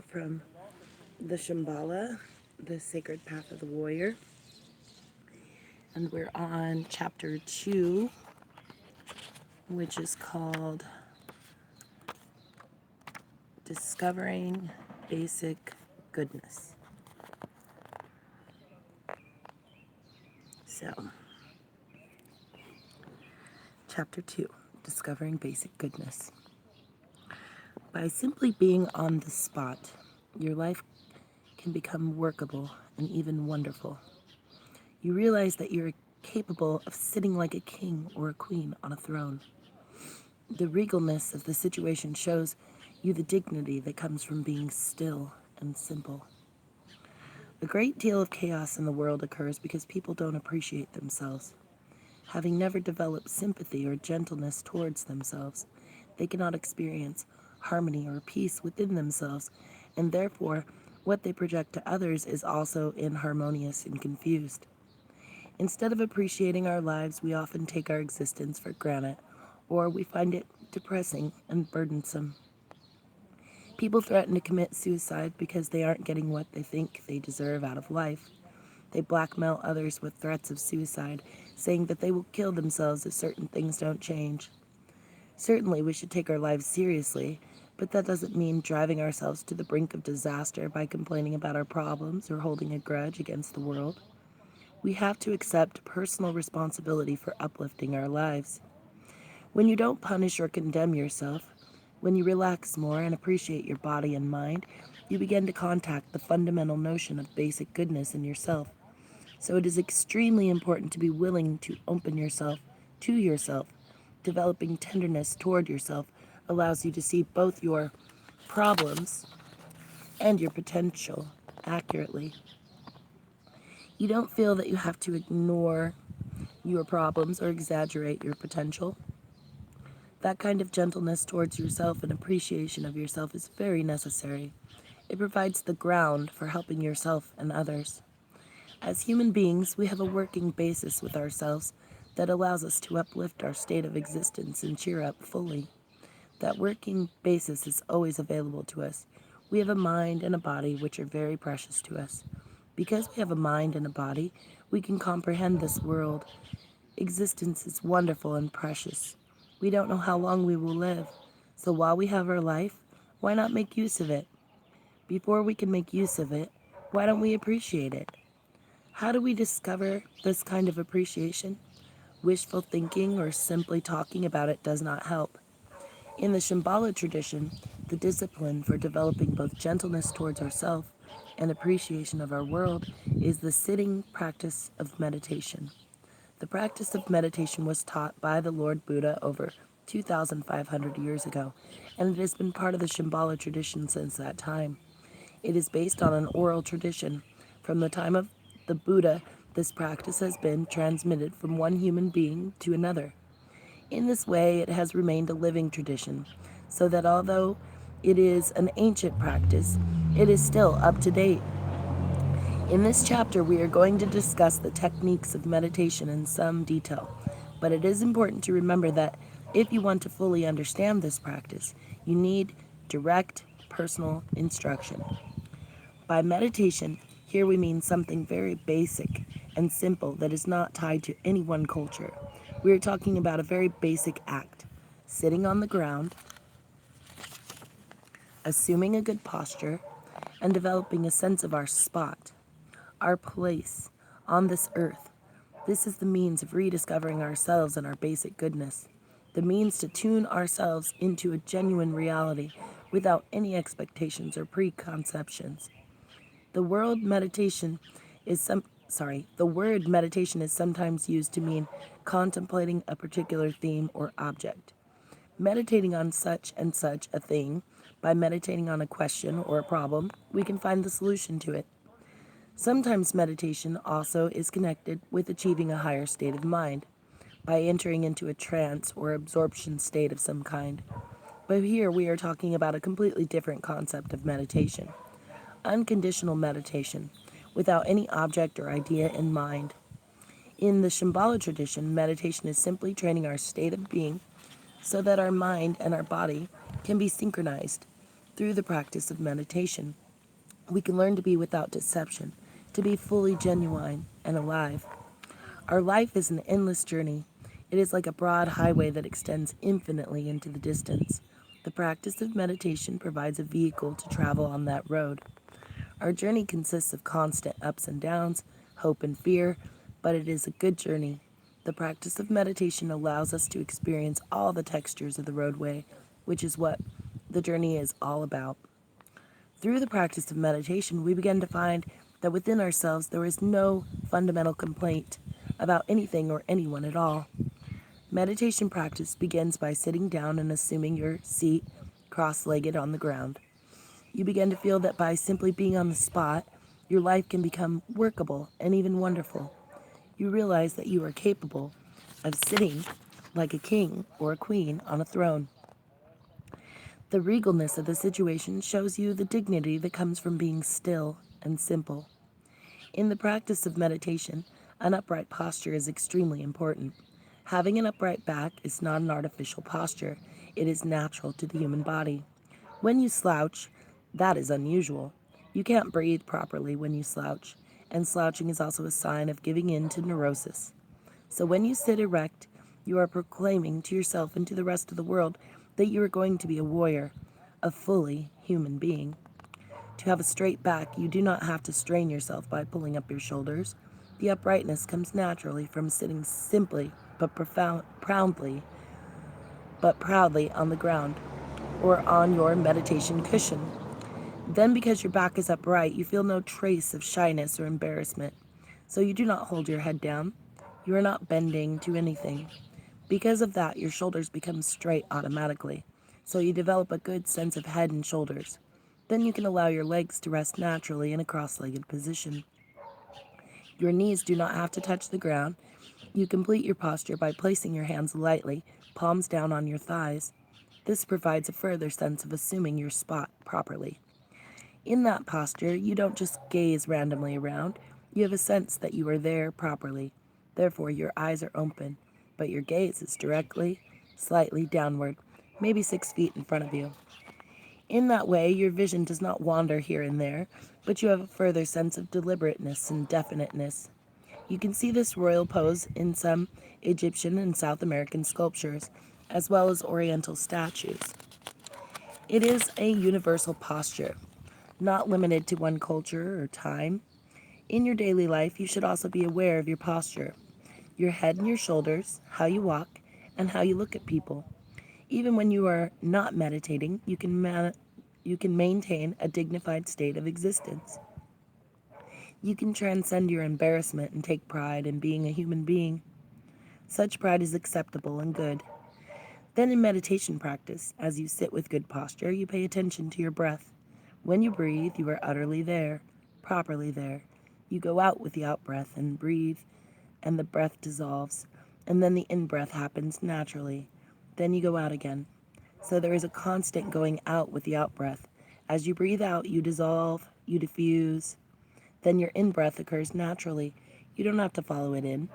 from the Shambhala, The Sacred Path of the Warrior. And we're on chapter 2, which is called Discovering Basic Goodness. So, chapter 2, Discovering Basic Goodness. By simply being on the spot, your life can become workable and even wonderful. You realize that you're capable of sitting like a king or a queen on a throne. The regalness of the situation shows you the dignity that comes from being still and simple. A great deal of chaos in the world occurs because people don't appreciate themselves. Having never developed sympathy or gentleness towards themselves, they cannot experience harmony or peace within themselves, and therefore what they project to others is also inharmonious and confused. Instead of appreciating our lives, we often take our existence for granted, or we find it depressing and burdensome. People threaten to commit suicide because they aren't getting what they think they deserve out of life. They blackmail others with threats of suicide, saying that they will kill themselves if certain things don't change. Certainly, we should take our lives seriously, but that doesn't mean driving ourselves to the brink of disaster by complaining about our problems or holding a grudge against the world. We have to accept personal responsibility for uplifting our lives. When you don't punish or condemn yourself, when you relax more and appreciate your body and mind, you begin to contact the fundamental notion of basic goodness in yourself. So it is extremely important to be willing to open yourself to yourself. Developing tenderness toward yourself allows you to see both your problems and your potential accurately. You don't feel that you have to ignore your problems or exaggerate your potential. That kind of gentleness towards yourself and appreciation of yourself is very necessary. It provides the ground for helping yourself and others. As human beings, we have a working basis with ourselves that allows us to uplift our state of existence and cheer up fully. That working basis is always available to us. We have a mind and a body which are very precious to us. Because we have a mind and a body, we can comprehend this world. Existence is wonderful and precious. We don't know how long we will live, so while we have our life, why not make use of it? Before we can make use of it, why don't we appreciate it? How do we discover this kind of appreciation? Wishful thinking or simply talking about it does not help. In the Shambhala tradition, the discipline for developing both gentleness towards ourselves and appreciation of our world is the sitting practice of meditation. The practice of meditation was taught by the Lord Buddha over 2,500 years ago, and it has been part of the Shambhala tradition since that time. It is based on an oral tradition. From the time of the Buddha, this practice has been transmitted from one human being to another. In this way, it has remained a living tradition, so that although it is an ancient practice, it is still up to date. In this chapter, we are going to discuss the techniques of meditation in some detail, but it is important to remember that if you want to fully understand this practice, you need direct, personal instruction. By meditation, here we mean something very basic and simple that is not tied to any one culture. We are talking about a very basic act, sitting on the ground, assuming a good posture, and developing a sense of our spot, our place on this earth. This is the means of rediscovering ourselves and our basic goodness, the means to tune ourselves into a genuine reality without any expectations or preconceptions. The the word meditation is sometimes used to mean contemplating a particular theme or object. Meditating on such and such a thing, by meditating on a question or a problem, we can find the solution to it. Sometimes meditation also is connected with achieving a higher state of mind, by entering into a trance or absorption state of some kind. But here we are talking about a completely different concept of meditation. Unconditional meditation, without any object or idea in mind. In the Shambhala tradition, meditation is simply training our state of being so that our mind and our body can be synchronized. Through the practice of meditation, we can learn to be without deception, to be fully genuine and alive. Our life is an endless journey. It is like a broad highway that extends infinitely into the distance. The practice of meditation provides a vehicle to travel on that road. Our journey consists of constant ups and downs, hope and fear, but it is a good journey. The practice of meditation allows us to experience all the textures of the roadway, which is what the journey is all about. Through the practice of meditation, we begin to find that within ourselves there is no fundamental complaint about anything or anyone at all. Meditation practice begins by sitting down and assuming your seat cross-legged on the ground. You begin to feel that by simply being on the spot, your life can become workable and even wonderful. You realize that you are capable of sitting like a king or a queen on a throne. The regalness of the situation shows you the dignity that comes from being still and simple. In the practice of meditation, an upright posture is extremely important. Having an upright back is not an artificial posture, it is natural to the human body. When you slouch, that is unusual. You can't breathe properly when you slouch, and slouching is also a sign of giving in to neurosis. So when you sit erect, you are proclaiming to yourself and to the rest of the world that you are going to be a warrior, a fully human being. To have a straight back, you do not have to strain yourself by pulling up your shoulders. The uprightness comes naturally from sitting simply but proudly on the ground or on your meditation cushion. Then, because your back is upright, you feel no trace of shyness or embarrassment. So you do not hold your head down. You are not bending to anything. Because of that, your shoulders become straight automatically. So you develop a good sense of head and shoulders. Then you can allow your legs to rest naturally in a cross-legged position. Your knees do not have to touch the ground. You complete your posture by placing your hands lightly, palms down on your thighs. This provides a further sense of assuming your spot properly. In that posture, you don't just gaze randomly around. You have a sense that you are there properly. Therefore, your eyes are open, but your gaze is directly, slightly downward, maybe 6 feet in front of you. In that way, your vision does not wander here and there, but you have a further sense of deliberateness and definiteness. You can see this royal pose in some Egyptian and South American sculptures, as well as Oriental statues. It is a universal posture, not limited to one culture or time. In your daily life, you should also be aware of your posture, your head and your shoulders, how you walk, and how you look at people. Even when you are not meditating, you can maintain a dignified state of existence. You can transcend your embarrassment and take pride in being a human being. Such pride is acceptable and good. Then in meditation practice, as you sit with good posture, you pay attention to your breath. When you breathe, you are utterly there, properly there. You go out with the out-breath and breathe, and the breath dissolves, and then the in-breath happens naturally. Then you go out again. So there is a constant going out with the out-breath. As you breathe out, you dissolve, you diffuse. Then your in-breath occurs naturally. You don't have to follow it in.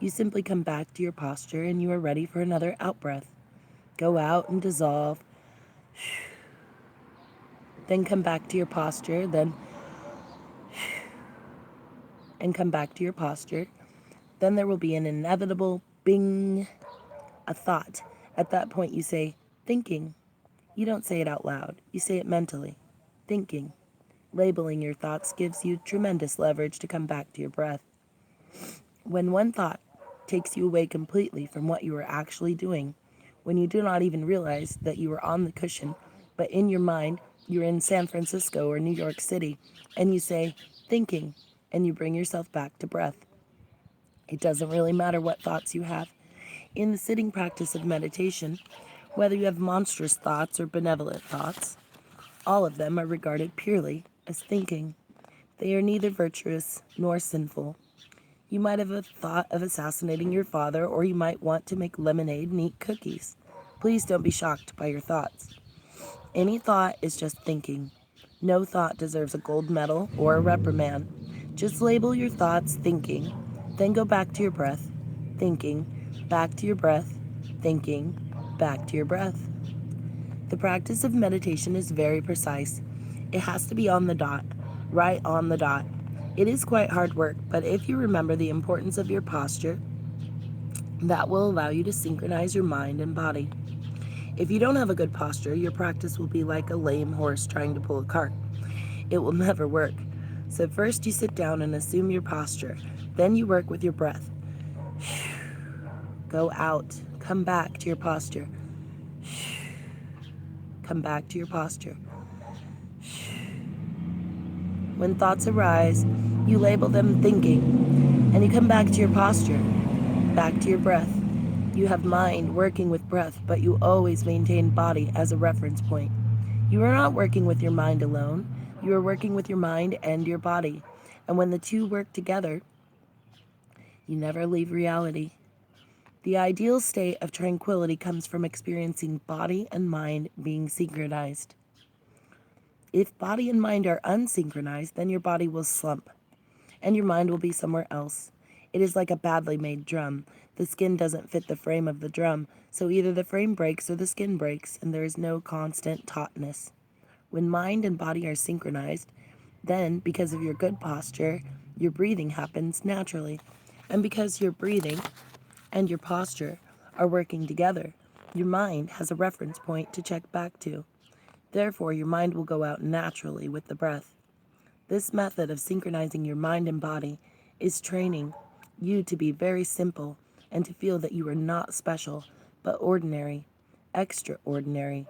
You simply come back to your posture and you are ready for another out-breath. Go out and dissolve. Then come back to your posture, and come back to your posture. Then there will be an inevitable bing, a thought. At that point you say, thinking. You don't say it out loud. You say it mentally. Thinking. Labeling your thoughts gives you tremendous leverage to come back to your breath. When one thought takes you away completely from what you are actually doing, when you do not even realize that you are on the cushion, but in your mind you're in San Francisco or New York City, and you say, thinking, and you bring yourself back to breath. It doesn't really matter what thoughts you have. In the sitting practice of meditation, whether you have monstrous thoughts or benevolent thoughts, all of them are regarded purely as thinking. They are neither virtuous nor sinful. You might have a thought of assassinating your father, or you might want to make lemonade and eat cookies. Please don't be shocked by your thoughts. Any thought is just thinking. No thought deserves a gold medal or a reprimand. Just label your thoughts thinking, then go back to your breath, thinking, back to your breath, thinking, back to your breath. The practice of meditation is very precise. It has to be on the dot, right on the dot. It is quite hard work, but if you remember the importance of your posture, that will allow you to synchronize your mind and body. If you don't have a good posture, your practice will be like a lame horse trying to pull a cart. It will never work. So first you sit down and assume your posture. Then you work with your breath. Go out. Come back to your posture. Come back to your posture. When thoughts arise, you label them thinking, and you come back to your posture, back to your breath. You have mind working with breath, but you always maintain body as a reference point. You are not working with your mind alone. You are working with your mind and your body. And when the two work together, you never leave reality. The ideal state of tranquility comes from experiencing body and mind being synchronized. If body and mind are unsynchronized, then your body will slump, and your mind will be somewhere else. It is like a badly made drum. The skin doesn't fit the frame of the drum, so either the frame breaks or the skin breaks, and there is no constant tautness. When mind and body are synchronized, then, because of your good posture, your breathing happens naturally. And because your breathing and your posture are working together, your mind has a reference point to check back to. Therefore, your mind will go out naturally with the breath. This method of synchronizing your mind and body is training you to be very simple and to feel that you are not special, but ordinary, extraordinary.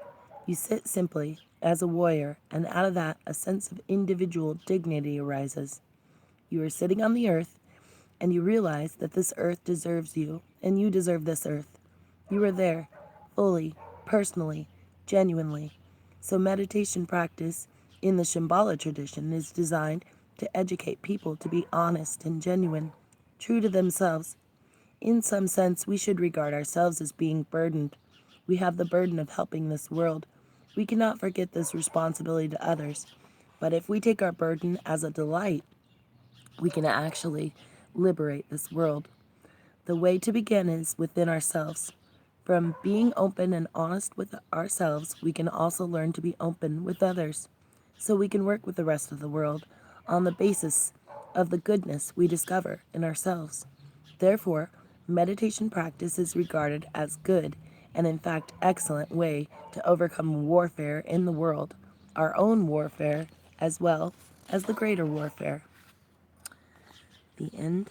You sit simply as a warrior, and out of that, a sense of individual dignity arises. You are sitting on the earth, and you realize that this earth deserves you, and you deserve this earth. You are there, fully, personally, genuinely. So meditation practice in the Shambhala tradition is designed to educate people to be honest and genuine, true to themselves. In some sense, we should regard ourselves as being burdened. We have the burden of helping this world. We cannot forget this responsibility to others. But if we take our burden as a delight, we can actually liberate this world. The way to begin is within ourselves. From being open and honest with ourselves, we can also learn to be open with others, so we can work with the rest of the world on the basis of the goodness we discover in ourselves. Therefore, meditation practice is regarded as good and in fact excellent way to overcome warfare in the world, our own warfare as well as the greater warfare. The end.